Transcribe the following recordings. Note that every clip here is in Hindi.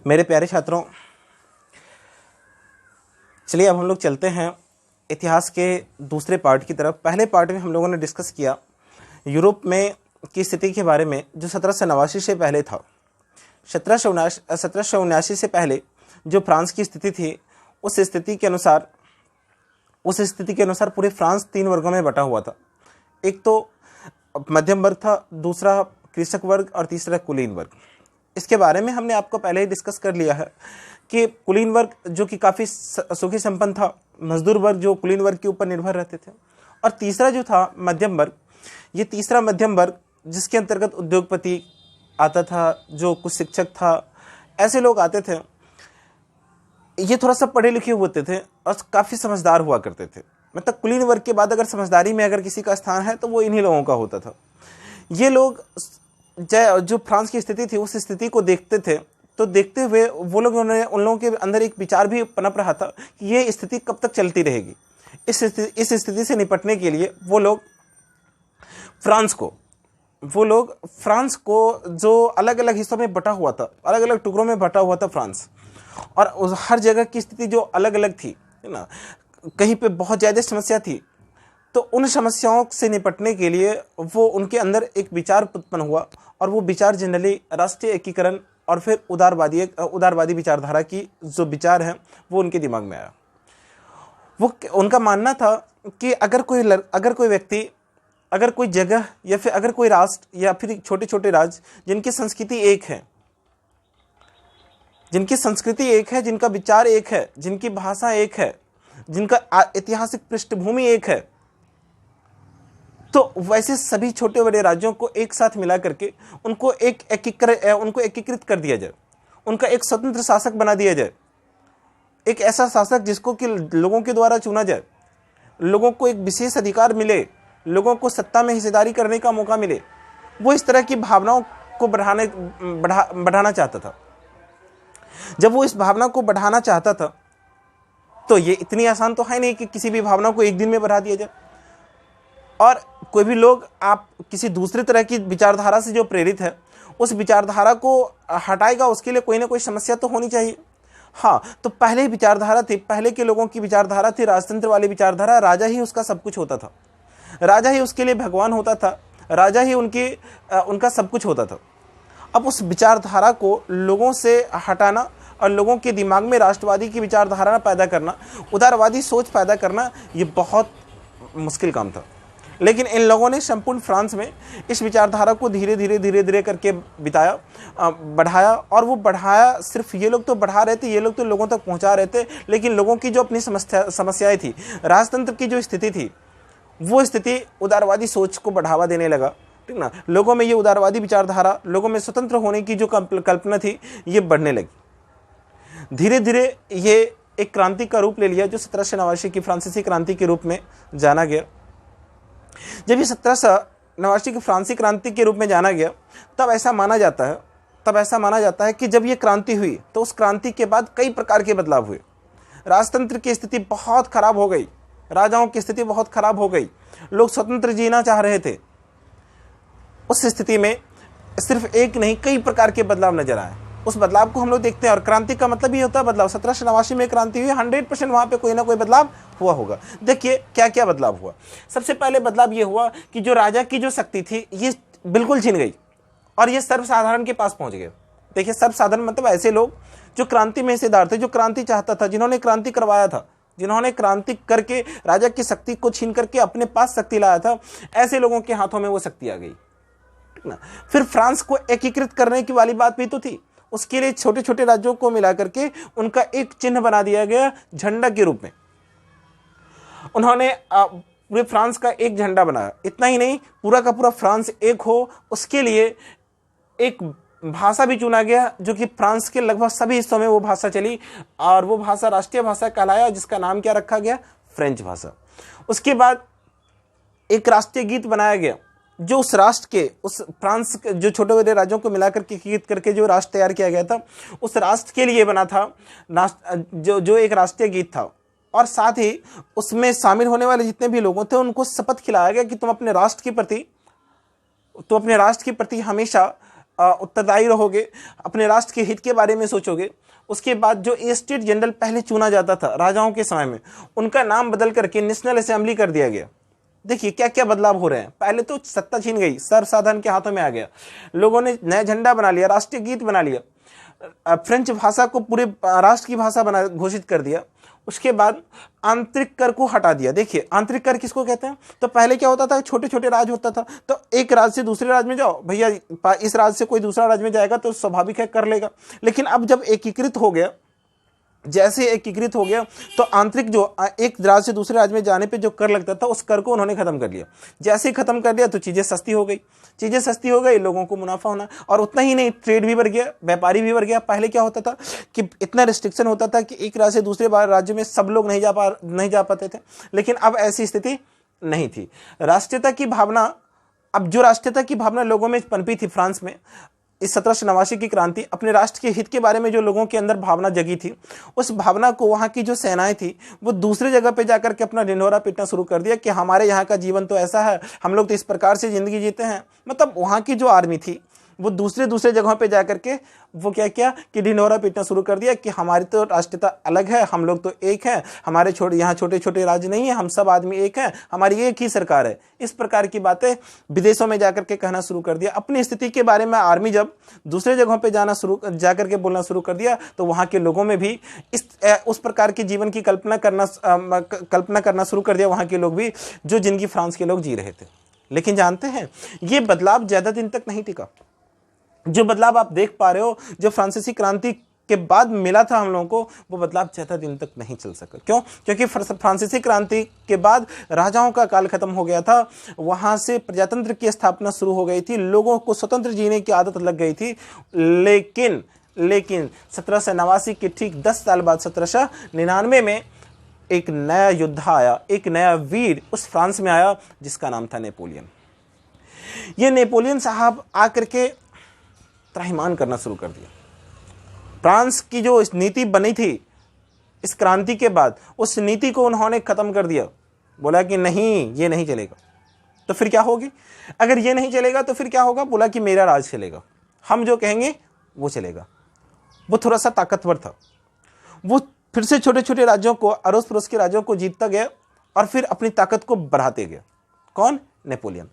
मेरे प्यारे छात्रों, चलिए अब हम लोग चलते हैं इतिहास के दूसरे पार्ट की तरफ। पहले पार्ट में हम लोगों ने डिस्कस किया यूरोप में की स्थिति के बारे में जो 1789 से पहले था। 1779 से पहले जो फ्रांस की स्थिति थी, उस स्थिति के अनुसार पूरे फ्रांस 3 वर्गों में बटा हुआ था। एक तो मध्यम वर्ग था, दूसरा कृषक वर्ग और तीसरा कुलीन वर्ग। इसके बारे में हमने आपको पहले ही डिस्कस कर लिया है कि कुलीन वर्ग जो कि काफ़ी सुखी संपन्न था, मजदूर वर्ग जो कुलीन वर्ग के ऊपर निर्भर रहते थे, और तीसरा जो था मध्यम वर्ग। ये तीसरा मध्यम वर्ग जिसके अंतर्गत उद्योगपति आता था, जो कुछ शिक्षक था, ऐसे लोग आते थे। ये थोड़ा सा पढ़े लिखे होते थे और काफ़ी समझदार हुआ करते थे। मतलब कुलीन वर्ग के बाद अगर समझदारी में अगर किसी का स्थान है तो वो इन्हीं लोगों का होता था। ये लोग जो फ्रांस की स्थिति थी उस स्थिति को देखते थे, तो देखते हुए वो लोग उन लोगों के अंदर एक विचार भी पनप रहा था कि ये स्थिति कब तक चलती रहेगी। इस स्थिति से निपटने के लिए वो लोग फ्रांस को जो अलग अलग हिस्सों में बटा हुआ था, अलग अलग टुकड़ों में बटा हुआ था फ्रांस, और हर जगह की स्थिति जो अलग अलग थी, है ना, कहीं पे बहुत ज़्यादा समस्या थी, तो उन समस्याओं से निपटने के लिए वो उनके अंदर एक विचार उत्पन्न हुआ, और वो विचार जनरली राष्ट्रीय एकीकरण और फिर उदारवादी विचारधारा की जो विचार है वो उनके दिमाग में आया। वो उनका मानना था कि अगर कोई व्यक्ति, अगर कोई जगह या फिर अगर कोई राष्ट्र या फिर छोटे छोटे राज्य जिनकी संस्कृति एक है, जिनका विचार एक है, जिनकी भाषा एक है, जिनका ऐतिहासिक पृष्ठभूमि एक है, तो वैसे सभी छोटे बड़े राज्यों को एक साथ मिला करके उनको एकीकृत कर दिया जाए, उनका एक स्वतंत्र शासक बना दिया जाए, एक ऐसा शासक जिसको कि लोगों के द्वारा चुना जाए, लोगों को एक विशेष अधिकार मिले, लोगों को सत्ता में हिस्सेदारी करने का मौका मिले। वो इस तरह की भावनाओं को बढ़ाना चाहता था। जब वो इस भावना को बढ़ाना चाहता था तो ये इतनी आसान तो है नहीं कि किसी भी भावना को एक दिन में बढ़ा दिया जाए। और कोई भी लोग आप किसी दूसरी तरह की विचारधारा से जो प्रेरित है उस विचारधारा को हटाएगा, उसके लिए कोई ना कोई समस्या तो होनी चाहिए। हाँ, तो पहले विचारधारा थी, पहले के लोगों की विचारधारा थी राजतंत्र वाली विचारधारा। राजा ही उसका सब कुछ होता था, राजा ही उसके लिए भगवान होता था, राजा ही उनका सब कुछ होता था। अब उस विचारधारा को लोगों से हटाना और लोगों के दिमाग में राष्ट्रवादी की विचारधारा पैदा करना, उदारवादी सोच पैदा करना, ये बहुत मुश्किल काम था। लेकिन इन लोगों ने संपूर्ण फ्रांस में इस विचारधारा को धीरे धीरे करके बढ़ाया, और वो बढ़ाया, सिर्फ ये लोग तो बढ़ा रहे थे, ये लोग तो लोगों तक पहुंचा रहे थे, लेकिन लोगों की जो अपनी समस्याएं थी, राजतंत्र की जो स्थिति थी, वो स्थिति उदारवादी सोच को बढ़ावा देने लगा। ठीक ना, लोगों में ये उदारवादी विचारधारा, लोगों में स्वतंत्र होने की जो कल्पना थी, ये बढ़ने लगी। धीरे धीरे ये एक क्रांति का रूप ले लिया जो 1789 की फ्रांसीसी क्रांति के रूप में जाना गया। जब ये 1789 की फ्रांसीसी क्रांति के रूप में जाना गया, तब ऐसा माना जाता है कि जब ये क्रांति हुई तो उस क्रांति के बाद कई प्रकार के बदलाव हुए। राजतंत्र की स्थिति बहुत खराब हो गई, राजाओं की स्थिति बहुत खराब हो गई, लोग स्वतंत्र जीना चाह रहे थे। उस स्थिति में सिर्फ एक नहीं, कई प्रकार के बदलाव नजर आए। उस बदलाव को हम लोग देखते हैं, और क्रांति का मतलब ही होता है बदलाव। 1789 में क्रांति हुई, 100% वहां पे कोई ना कोई बदलाव हुआ होगा। देखिए क्या क्या बदलाव हुआ। सबसे पहले बदलाव ये हुआ कि जो राजा की जो शक्ति थी ये बिल्कुल छिन गई, और ये सर्वसाधारण के पास पहुंच गए। देखिए, सर्वसाधारण मतलब ऐसे लोग जो क्रांति में हिस्सेदार थे, जो क्रांति चाहता था, जिन्होंने क्रांति करवाया था, जिन्होंने क्रांति करके राजा की शक्ति को छीन करके अपने पास शक्ति लाया था, ऐसे लोगों के हाथों में वो शक्ति आ गई। फिर फ्रांस को एकीकृत करने की वाली बात भी तो थी। उसके लिए छोटे छोटे राज्यों को मिला करके उनका एक चिन्ह बना दिया गया झंडा के रूप में। उन्होंने पूरे फ्रांस का एक झंडा बनाया। इतना ही नहीं, पूरा का पूरा फ्रांस एक हो, उसके लिए एक भाषा भी चुना गया, जो कि फ्रांस के लगभग सभी हिस्सों में वो भाषा चली, और वो भाषा राष्ट्रीय भाषा कहलाया, जिसका नाम क्या रखा गया? फ्रेंच भाषा। उसके बाद एक राष्ट्रीय गीत बनाया गया, जो उस राष्ट्र के, उस फ्रांस के जो छोटे बड़े राज्यों को मिलाकर के गीत करके जो राष्ट्र तैयार किया गया था, उस राष्ट्र के लिए बना था जो एक राष्ट्रीय गीत था। और साथ ही उसमें शामिल होने वाले जितने भी लोगों थे उनको शपथ खिलाया गया कि तुम अपने राष्ट्र के प्रति हमेशा उत्तरदायी रहोगे, अपने राष्ट्र के हित के बारे में सोचोगे। उसके बाद जो स्टेट जनरल पहले चुना जाता था राजाओं के समय में, उनका नाम बदल करके नेशनल असेंबली कर दिया गया। देखिए क्या क्या बदलाव हो रहे हैं। पहले तो सत्ता छीन गई, सर्वसाधारण के हाथों में आ गया, लोगों ने नया झंडा बना लिया, राष्ट्रीय गीत बना लिया, फ्रेंच भाषा को पूरे राष्ट्र की भाषा बना घोषित कर दिया। उसके बाद आंतरिक कर को हटा दिया। देखिए आंतरिक कर किसको कहते हैं? तो पहले क्या होता था, छोटे छोटे राज्य होता था, तो एक राज्य से दूसरे राज्य में जाओ, भैया इस राज्य से कोई दूसरा राज्य में जाएगा तो स्वाभाविक है कर लेगा। लेकिन अब जब एकीकृत हो गया, जैसे एकीकृत हो गया, तो आंतरिक जो एक राज्य से दूसरे राज्य में जाने पे जो कर लगता था, उस कर को उन्होंने खत्म कर लिया। जैसे ही खत्म कर लिया तो चीजें सस्ती हो गई, चीजें सस्ती हो गई, लोगों को मुनाफा होना, और उतना ही नहीं, ट्रेड भी बढ़ गया, व्यापारी भी बढ़ गया। पहले क्या होता था कि इतना रिस्ट्रिक्शन होता था कि एक राज्य से दूसरे राज्य में सब लोग नहीं जा पाते थे। लेकिन अब ऐसी स्थिति नहीं थी। राष्ट्रीयता की भावना, अब जो राष्ट्रीयता की भावना लोगों में पनपी थी फ्रांस में, इस 1789 की क्रांति, अपने राष्ट्र के हित के बारे में जो लोगों के अंदर भावना जगी थी, उस भावना को वहां की जो सेनाएं थी वो दूसरे जगह पे जाकर के अपना ढिंढोरा पीटना शुरू कर दिया कि हमारे यहाँ का जीवन तो ऐसा है, हम लोग तो इस प्रकार से जिंदगी जीते हैं। मतलब वहां की जो आर्मी थी वो दूसरे जगहों पे जाकर के वो क्या किया कि ढिंढोरा पीटना शुरू कर दिया कि हमारी तो राष्ट्रीयता अलग है, हम लोग तो एक हैं, हमारे यहाँ छोटे छोटे राज्य नहीं है, हम सब आदमी एक हैं, हमारी एक ही सरकार है। इस प्रकार की बातें विदेशों में जाकर के कहना शुरू कर दिया। अपनी स्थिति के बारे में आर्मी जब दूसरे जगहों पे जाकर के बोलना शुरू कर दिया, तो वहां के लोगों में भी उस प्रकार के जीवन की कल्पना करना शुरू कर दिया, वहां के लोग भी, जो जिंदगी फ्रांस के लोग जी रहे थे। लेकिन जानते हैं ये बदलाव ज्यादा दिन तक नहीं टिका। जो बदलाव आप देख पा रहे हो, जो फ्रांसीसी क्रांति के बाद मिला था हम लोगों को, वो बदलाव ज्यादा दिन तक नहीं चल सका। क्यों? क्योंकि फ्रांसीसी क्रांति के बाद राजाओं का काल खत्म हो गया था, वहां से प्रजातंत्र की स्थापना शुरू हो गई थी, लोगों को स्वतंत्र जीने की आदत लग गई थी। लेकिन 1789 के ठीक 10 साल बाद 1799 में एक नया योद्धा आया, एक नया वीर उस फ्रांस में आया, जिसका नाम था नेपोलियन। ये नेपोलियन साहब आकर के त्राहिमाम करना शुरू कर दिया। फ्रांस की जो नीति बनी थी इस क्रांति के बाद, उस नीति को उन्होंने खत्म कर दिया। बोला कि नहीं, ये नहीं चलेगा। तो फिर क्या होगी? अगर ये नहीं चलेगा तो फिर क्या होगा? बोला कि मेरा राज चलेगा, हम जो कहेंगे वो चलेगा। वो थोड़ा सा ताकतवर था, वो फिर से छोटे छोटे राज्यों को, अड़ोस पड़ोस के राज्यों को जीतता गया और फिर अपनी ताकत को बढ़ाते गया। कौन? नेपोलियन।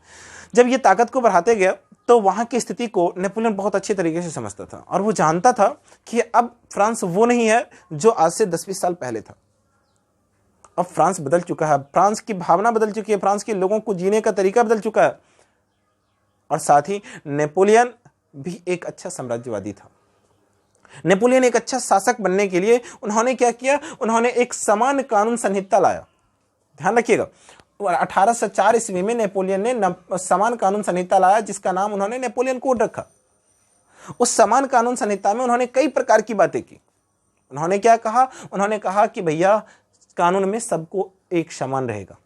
जब ये ताकत को बढ़ाते गया तो वहां की स्थिति को नेपोलियन बहुत अच्छे तरीके से समझता था, और वो जानता था कि अब फ्रांस वो नहीं है जो आज से 10-20 साल पहले था। अब फ्रांस बदल चुका है, फ्रांस की भावना बदल चुकी है, फ्रांस के लोगों को जीने का तरीका बदल चुका है। और साथ ही नेपोलियन भी एक अच्छा साम्राज्यवादी था। नेपोलियन एक अच्छा शासक बनने के लिए उन्होंने क्या किया? उन्होंने एक समान कानून संहिता लाया। ध्यान रखिएगा, 1804 ईस्वी में नेपोलियन ने समान कानून संहिता लाया, जिसका नाम उन्होंने नेपोलियन कोड रखा। उस समान कानून संहिता में उन्होंने कई प्रकार की बातें की। उन्होंने क्या कहा? उन्होंने कहा कि भैया कानून में सबको एक समान रहेगा,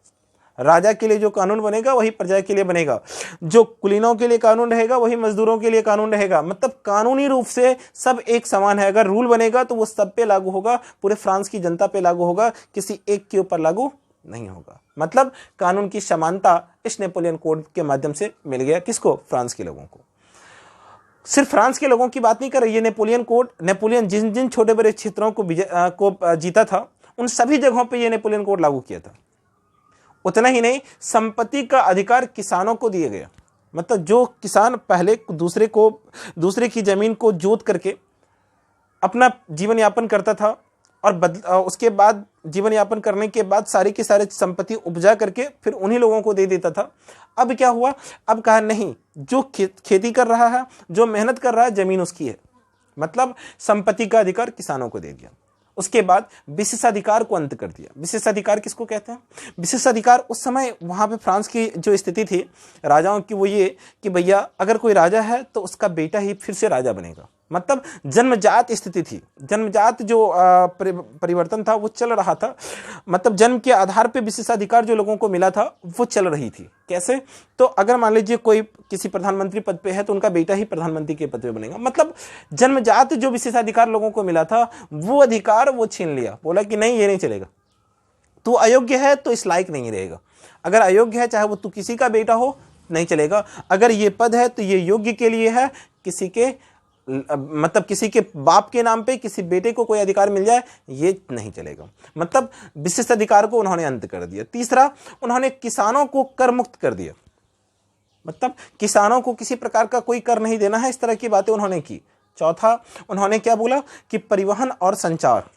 राजा के लिए जो कानून बनेगा वही प्रजा के लिए बनेगा, जो कुलीनों के लिए कानून रहेगा वही मजदूरों के लिए कानून रहेगा। मतलब कानूनी रूप से सब एक समान है। अगर रूल बनेगा तो वो सब पे लागू होगा, पूरे फ्रांस की जनता पे लागू होगा, किसी एक के ऊपर लागू नहीं होगा। मतलब कानून की समानता इस नेपोलियन कोड के माध्यम से मिल गया। किसको? फ्रांस के लोगों को। सिर्फ फ्रांस के लोगों की बात नहीं कर रही ये नेपोलियन कोड। नेपोलियन जिन जिन छोटे बड़े क्षेत्रों को जीता था, उन सभी जगहों पे ये नेपोलियन कोड लागू किया था। उतना ही नहीं, संपत्ति का अधिकार किसानों को दिया गया। मतलब जो किसान पहले दूसरे की जमीन को जोत करके अपना जीवन यापन करता था, और उसके बाद जीवन यापन करने के बाद सारी की सारी संपत्ति उपजा करके फिर उन्हीं लोगों को दे देता था। अब क्या हुआ? अब कहा नहीं, जो खेती कर रहा है, जो मेहनत कर रहा है, जमीन उसकी है। मतलब संपत्ति का अधिकार किसानों को दे दिया। उसके बाद विशेषाधिकार को अंत कर दिया। विशेषाधिकार किसको कहते हैं? विशेषाधिकार उस समय वहां पे फ्रांस की जो स्थिति थी राजाओं की, वो ये कि भैया अगर कोई राजा है तो उसका बेटा ही फिर से राजा बनेगा। मतलब जन्मजात स्थिति थी, जन्मजात जो परिवर्तन था वो चल रहा था। मतलब जन्म के आधार पे विशेषाधिकार जो लोगों को मिला था वो चल रही थी। कैसे? तो अगर मान लीजिए कोई किसी प्रधानमंत्री पद पे है तो उनका बेटा ही प्रधानमंत्री के पद पे बनेगा। मतलब जन्मजात जो विशेषाधिकार लोगों को मिला था वो अधिकार वो छीन लिया। बोला कि नहीं, ये नहीं चलेगा, तू अयोग्य है तो इस लायक नहीं रहेगा। अगर अयोग्य है, चाहे वो तू किसी का बेटा हो, नहीं चलेगा। अगर ये पद है तो ये योग्य के लिए है, किसी के मतलब किसी के बाप के नाम पे किसी बेटे को कोई अधिकार मिल जाए ये नहीं चलेगा। मतलब विशिष्ट अधिकार को उन्होंने अंत कर दिया। तीसरा, उन्होंने किसानों को कर मुक्त कर दिया, मतलब किसानों को किसी प्रकार का कोई कर नहीं देना है, इस तरह की बातें उन्होंने की। चौथा, उन्होंने क्या बोला कि परिवहन और संचार,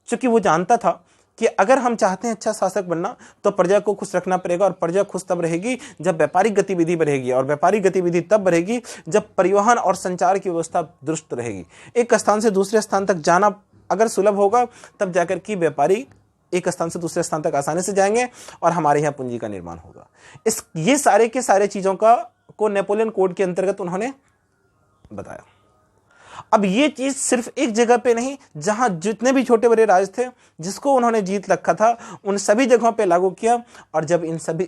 चूंकि वो जानता था कि अगर हम चाहते हैं अच्छा शासक बनना तो प्रजा को खुश रखना पड़ेगा, और प्रजा खुश तब रहेगी जब व्यापारिक गतिविधि बढ़ेगी, और व्यापारिक गतिविधि तब बढ़ेगी जब परिवहन और संचार की व्यवस्था दुरुस्त रहेगी। एक स्थान से दूसरे स्थान तक जाना अगर सुलभ होगा तब जाकर के व्यापारी एक स्थान से दूसरे स्थान तक आसानी से जाएंगे और हमारे यहाँ पूंजी का निर्माण होगा। ये सारे के सारे चीजों को नेपोलियन कोड के अंतर्गत उन्होंने बताया। अब ये चीज सिर्फ एक जगह पे नहीं, जहां जितने भी छोटे बड़े राज थे जिसको उन्होंने जीत रखा था उन सभी जगहों पे लागू किया। और जब इन सभी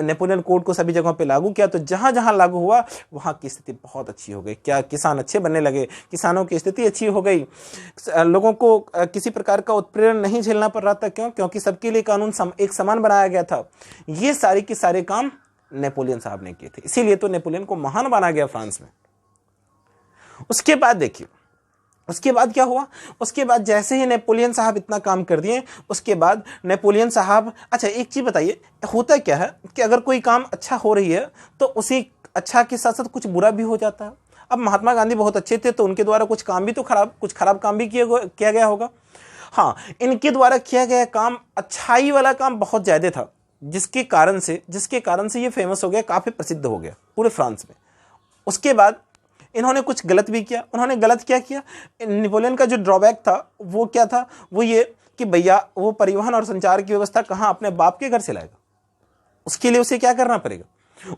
नेपोलियन कोड को सभी जगहों पे लागू किया तो जहां जहां लागू हुआ वहां की स्थिति बहुत अच्छी हो गई। क्या किसान अच्छे बनने लगे, किसानों की स्थिति अच्छी हो गई, लोगों को किसी प्रकार का उत्पीड़न नहीं झेलना पड़ रहा था। क्यों? क्योंकि सबके लिए कानून एक समान बनाया गया था। ये सारे के सारे काम नेपोलियन साहब ने किए थे, इसीलिए तो नेपोलियन को महान माना गया फ्रांस में। उसके बाद देखिए, उसके बाद क्या हुआ? उसके बाद जैसे ही नेपोलियन साहब इतना काम कर दिए, उसके बाद नेपोलियन साहब, अच्छा एक चीज बताइए, होता क्या है कि अगर कोई काम अच्छा हो रही है तो उसी अच्छा के साथ साथ कुछ बुरा भी हो जाता है। अब महात्मा गांधी बहुत अच्छे थे तो उनके द्वारा कुछ काम भी तो कुछ खराब काम भी किया गया होगा। हाँ, इनके द्वारा किया गया काम, अच्छाई वाला काम बहुत ज्यादा था, जिसके कारण से ये फेमस हो गया, काफी प्रसिद्ध हो गया पूरे फ्रांस में। उसके बाद इन्होंने कुछ गलत भी किया। उन्होंने गलत क्या किया? नेपोलियन का जो ड्रॉबैक था वो क्या था? वो ये कि भैया वो परिवहन और संचार की व्यवस्था कहाँ अपने बाप के घर से लाएगा? उसके लिए उसे क्या करना पड़ेगा?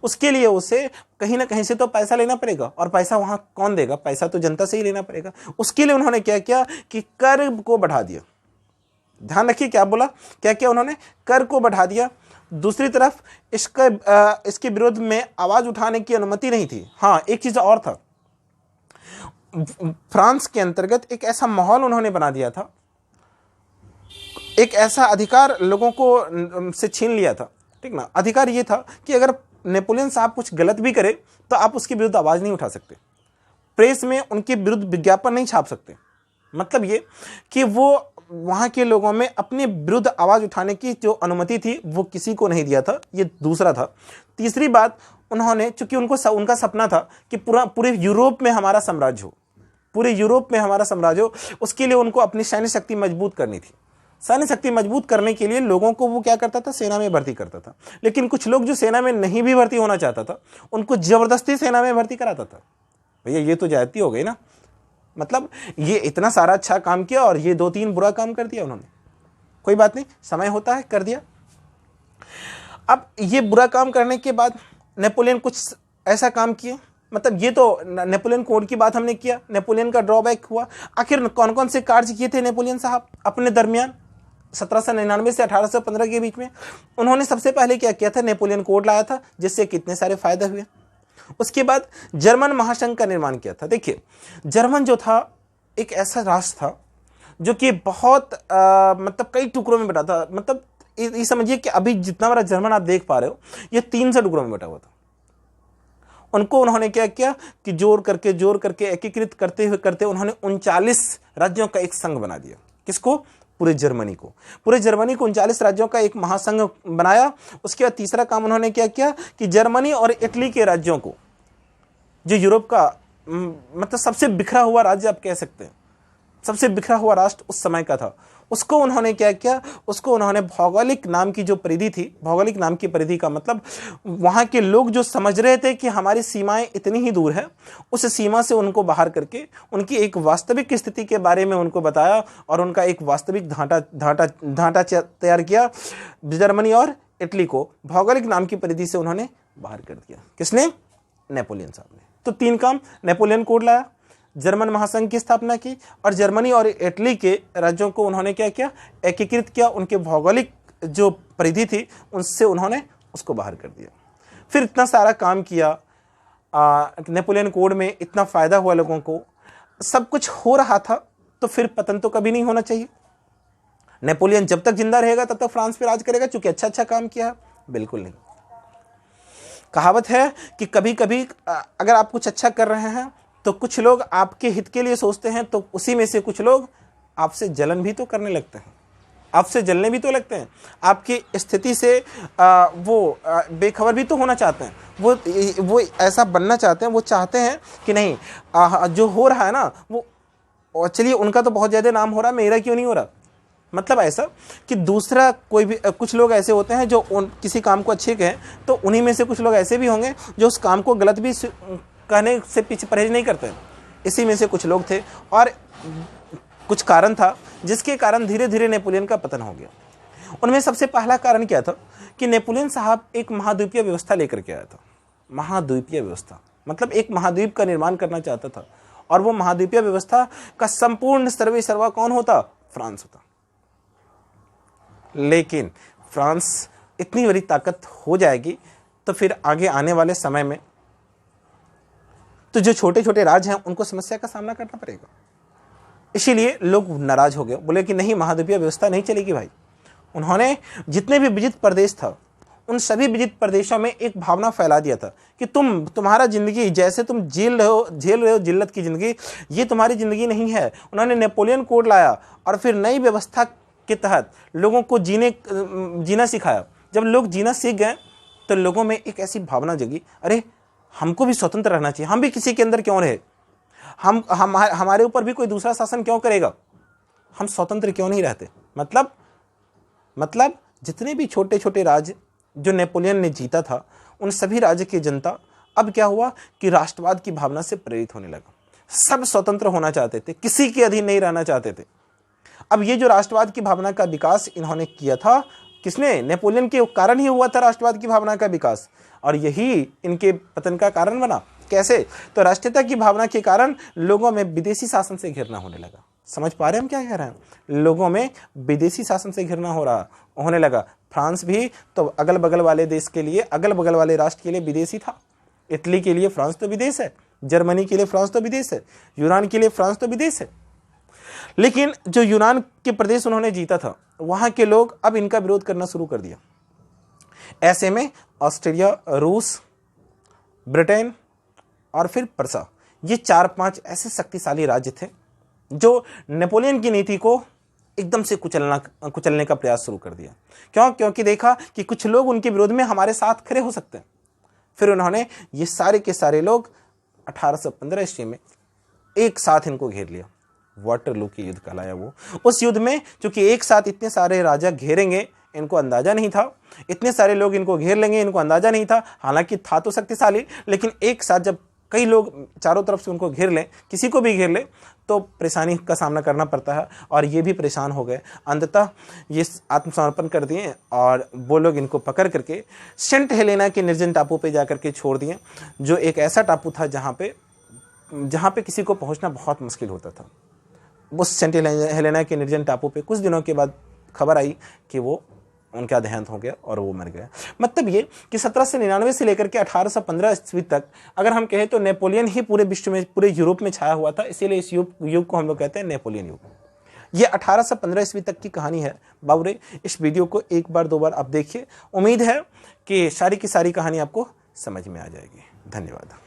उसके लिए उसे कहीं ना कहीं से तो पैसा लेना पड़ेगा, और पैसा वहां कौन देगा? पैसा तो जनता से ही लेना पड़ेगा। उसके लिए उन्होंने क्या किया कि कर को बढ़ा दिया। ध्यान रखिए क्या बोला, क्या किया उन्होंने? कर को बढ़ा दिया। दूसरी तरफ इसके विरोध में आवाज उठाने की अनुमति नहीं थी। हाँ, एक चीज और था, फ्रांस के अंतर्गत एक ऐसा माहौल उन्होंने बना दिया था, एक ऐसा अधिकार लोगों को से छीन लिया था, ठीक ना? अधिकार ये था कि अगर नेपोलियन साहब कुछ गलत भी करे तो आप उसके विरुद्ध आवाज नहीं उठा सकते, प्रेस में उनके विरुद्ध विज्ञापन नहीं छाप सकते। मतलब ये कि वो वहां के लोगों में अपने विरुद्ध आवाज उठाने की जो अनुमति थी वो किसी को नहीं दिया था। ये दूसरा था। तीसरी बात, उन्होंने, चूंकि उनका सपना था कि पूरे यूरोप में हमारा साम्राज्य हो, पूरे यूरोप में हमारा साम्राज्य हो, उसके लिए उनको अपनी सैन्य शक्ति मजबूत करनी थी। सैन्य शक्ति मजबूत करने के लिए लोगों को वो क्या करता था? सेना में भर्ती करता था। लेकिन कुछ लोग जो सेना में नहीं भी भर्ती होना चाहता था उनको जबरदस्ती सेना में भर्ती कराता था। भैया ये तो ज्यादती हो गई ना। मतलब ये इतना सारा अच्छा काम किया और ये 2-3 बुरा काम कर दिया उन्होंने। कोई बात नहीं, समय होता है, कर दिया। अब ये बुरा काम करने के बाद नेपोलियन कुछ ऐसा काम किए, मतलब ये तो नेपोलियन कोड की बात हमने किया, नेपोलियन का ड्रॉबैक हुआ। आखिर कौन कौन से कार्य किए थे नेपोलियन साहब अपने दरमियान 1799 से 1815 के बीच में? उन्होंने सबसे पहले क्या किया था? नेपोलियन कोड लाया था, जिससे कितने सारे फायदे हुए। उसके बाद जर्मन महासंघ का निर्माण किया था। देखिए, जर्मन जो था एक ऐसा राष्ट्र था जो कि बहुत मतलब कई टुकड़ों में बटा था। मतलब ये समझिए कि अभी जितना बड़ा जर्मन आप देख पा रहे हो, ये 300 टुकड़ों में बटा हुआ था। उनको उन्होंने क्या किया कि जोड़ करके एकीकृत करते उन्होंने 39 राज्यों का एक संघ बना दिया। किसको? पूरे जर्मनी को 39 राज्यों का एक महासंघ बनाया। उसके बाद तीसरा काम उन्होंने क्या किया कि जर्मनी और इटली के राज्यों को, जो यूरोप का मतलब सबसे बिखरा हुआ राज्य आप कह सकते हैं, सबसे बिखरा हुआ राष्ट्र उस समय का था, उसको उन्होंने क्या किया? उसको उन्होंने भौगोलिक नाम की जो परिधि थी, भौगोलिक नाम की परिधि का मतलब वहां के लोग जो समझ रहे थे कि हमारी सीमाएं इतनी ही दूर है, उस सीमा से उनको बाहर करके उनकी एक वास्तविक स्थिति के बारे में उनको बताया और उनका एक वास्तविक ढांचा तैयार किया। जर्मनी और इटली को भौगोलिक नाम की परिधि से उन्होंने बाहर कर दिया। किसने? नेपोलियन साहब ने। तो 3 काम, नेपोलियन कोड लाया, जर्मन महासंघ की स्थापना की, और जर्मनी और इटली के राज्यों को उन्होंने क्या किया? एकीकृत किया। उनके भौगोलिक जो परिधि थी उनसे उन्होंने उसको बाहर कर दिया। फिर इतना सारा काम किया, नेपोलियन कोड में इतना फायदा हुआ लोगों को, सब कुछ हो रहा था, तो फिर पतन तो कभी नहीं होना चाहिए। नेपोलियन जब तक जिंदा रहेगा तब तक फ्रांस पे राज करेगा, चूंकि अच्छा काम किया है? बिल्कुल नहीं। कहावत है कि कभी कभी अगर आप कुछ अच्छा कर रहे हैं तो कुछ लोग आपके हित के लिए सोचते हैं, तो उसी में से कुछ लोग आपसे जलन भी तो करने लगते हैं, आपसे जलने भी तो लगते हैं, आपकी स्थिति से वो बेखबर भी तो होना चाहते हैं, वो ऐसा बनना चाहते हैं, वो चाहते हैं कि नहीं जो हो रहा है ना वो चलिए उनका तो बहुत ज़्यादा नाम हो रहा है, मेरा क्यों नहीं हो रहा। मतलब ऐसा कि दूसरा कोई भी कुछ लोग ऐसे होते हैं जो किसी काम को अच्छे कहें, तो उन्हीं में से कुछ लोग ऐसे भी होंगे जो उस काम को गलत भी कहने से पीछे परहेज नहीं करते। इसी में से कुछ लोग थे और कुछ कारण था जिसके कारण धीरे धीरे नेपोलियन का पतन हो गया। उनमें सबसे पहला कारण क्या था कि नेपोलियन साहब एक महाद्वीपीय व्यवस्था लेकर के आया था। महाद्वीपीय व्यवस्था मतलब एक महाद्वीप का निर्माण करना चाहता था, और वो महाद्वीपीय व्यवस्था का संपूर्ण सर्वे सर्वा कौन होता? फ्रांस होता। लेकिन फ्रांस इतनी बड़ी ताकत हो जाएगी तो फिर आगे आने वाले समय में तो जो छोटे छोटे राज्य हैं उनको समस्या का सामना करना पड़ेगा। इसीलिए लोग नाराज हो गए, बोले कि नहीं महाद्वीपीय व्यवस्था नहीं चलेगी भाई। उन्होंने जितने भी विजित प्रदेश था उन सभी विजित प्रदेशों में एक भावना फैला दिया था कि तुम्हारा जिंदगी जैसे तुम झेल रहे हो जिल्लत की जिंदगी, ये तुम्हारी जिंदगी नहीं है। उन्होंने नेपोलियन कोड लाया और फिर नई व्यवस्था के तहत लोगों को जीना सिखाया। जब लोग जीना सीख गए तो लोगों में एक ऐसी भावना जगी, अरे हमको भी स्वतंत्र रहना चाहिए, हम भी किसी के अंदर क्यों रहे, हमारे ऊपर भी कोई दूसरा शासन क्यों करेगा, हम स्वतंत्र क्यों नहीं रहते। मतलब जितने भी छोटे छोटे राज्य जो नेपोलियन ने जीता था उन सभी राज्य की जनता अब क्या हुआ कि राष्ट्रवाद की भावना से प्रेरित होने लगा। सब स्वतंत्र होना चाहते थे, किसी के अधीन नहीं रहना चाहते थे। अब ये जो राष्ट्रवाद की भावना का विकास इन्होंने किया था, किसने? नेपोलियन के कारण ही हुआ था राष्ट्रवाद की भावना का विकास, और यही इनके पतन का कारण बना। कैसे? तो राष्ट्रीयता की भावना के कारण लोगों में विदेशी शासन से घिरना होने लगा। समझ पा रहे हैं हम क्या कह रहे हैं? लोगों में विदेशी शासन से घिरना होने लगा। फ्रांस भी तो अगल बगल वाले देश के लिए, अगल बगल वाले राष्ट्र के लिए विदेशी था। इटली के लिए फ्रांस तो विदेश है, जर्मनी के लिए फ्रांस तो विदेश है, यूनान के लिए फ्रांस तो विदेश है। लेकिन जो यूनान के प्रदेश उन्होंने जीता था वहां के लोग अब इनका विरोध करना शुरू कर दिया। ऐसे में ऑस्ट्रेलिया, रूस, ब्रिटेन और फिर पर्सा, ये 4-5 ऐसे शक्तिशाली राज्य थे जो नेपोलियन की नीति को एकदम से कुचलने का प्रयास शुरू कर दिया। क्योंकि देखा कि कुछ लोग उनके विरोध में हमारे साथ खड़े हो सकते हैं। फिर उन्होंने ये सारे के सारे लोग 1815 ईस्वी में एक साथ इनको घेर लिया। वाटरलू की युद्ध कहलाया वो। उस युद्ध में चूंकि एक साथ इतने सारे राजा घेरेंगे इनको अंदाजा नहीं था, इतने सारे लोग इनको घेर लेंगे इनको अंदाजा नहीं था। हालांकि था तो शक्तिशाली, लेकिन एक साथ जब कई लोग चारों तरफ से उनको घेर लें, किसी को भी घेर ले, तो परेशानी का सामना करना पड़ता है। और ये भी परेशान हो गए। अंततः ये आत्मसमर्पण कर दिए और वो लोग इनको पकड़ करके सेंट हेलेना के निर्जन टापू पे जाकर के छोड़ दिए, जो एक ऐसा टापू था जहाँ पे किसी को पहुँचना बहुत मुश्किल होता था। उस सेंट हेलेना के निर्जन टापू पे कुछ दिनों के बाद खबर आई कि वो उनका देहांत हो गया और वो मर गया। मतलब ये कि 1799 से लेकर के 1815 ईस्वी तक अगर हम कहें तो नेपोलियन ही पूरे विश्व में, पूरे यूरोप में छाया हुआ था। इसीलिए इस युग को हम लोग कहते हैं नेपोलियन युग। ये 1815 ईस्वी तक की कहानी है। बाबूरे, इस वीडियो को एक बार दो बार आप देखिए, उम्मीद है कि सारी की सारी कहानी आपको समझ में आ जाएगी। धन्यवाद।